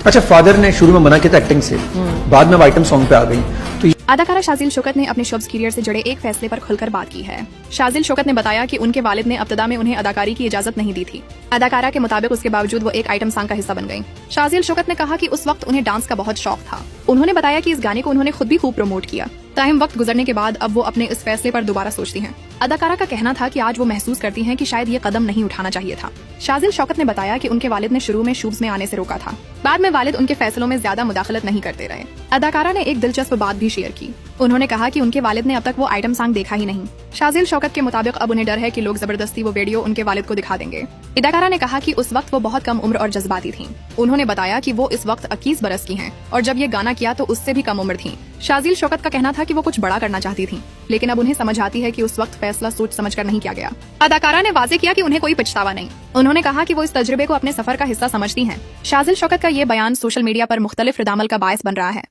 अच्छा, फादर ने शुरू में मना किया था एक्टिंग से, बाद में आइटम सॉन्ग पे आ गई तो अदाकारा शाजिल शौकत ने अपने शब्स करियर से जुड़े एक फैसले पर खुलकर बात की है। शाजिल शौकत ने बताया कि उनके वालिद ने इब्तिदा में उन्हें अदाकारी की इजाजत नहीं दी थी। अदाकारा के मुताबिक उसके बावजूद वो एक आइटम सॉन्ग का हिस्सा बन गईं। शाजिल शौकत ने कहा कि उस वक्त उन्हें डांस का बहुत शौक था। उन्होंने बताया कि इस गाने को उन्होंने खुद भी खूब प्रमोट किया। ताहिम वक्त गुजरने के बाद अब वो अपने इस फैसले पर दोबारा सोचती हैं। अदाकारा का कहना था कि आज वो महसूस करती हैं कि शायद ये कदम नहीं उठाना चाहिए था। शाजिल शौकत ने बताया कि उनके वालिद ने शुरू में शूब्स में आने से रोका था, बाद में वालिद उनके फैसलों में ज्यादा मुदाखलत नहीं करते रहे। अदाकारा ने एक दिलचस्प बात भी शेयर की। उन्होंने कहा कि उनके वालिद ने अब तक वो आइटम सॉन्ग देखा ही नहीं। शाजिल शौकत के मुताबिक अब उन्हें डर है कि लोग जबरदस्ती वो वीडियो उनके वालिद को दिखा देंगे। अदाकारा ने कहा कि उस वक्त वो बहुत कम उम्र और जज्बाती थीं। उन्होंने बताया कि वो इस वक्त 21 बरस की हैं और जब ये गाना किया तो उससे भी कम उम्र थीं। शाजिल शौकत का कहना था कि वो कुछ बड़ा करना चाहती थीं, लेकिन अब उन्हें समझ आती है कि उस वक्त फैसला सोच समझकर नहीं किया गया। अदाकारा ने वाजे किया कि उन्हें कोई पछतावा नहीं। उन्होंने कहा कि वो इस तजुर्बे को अपने सफर का हिस्सा समझती हैं। शाजिल शौकत का ये बयान सोशल मीडिया पर मुख्तलिफ रद्द-अमल का बायस बन रहा है।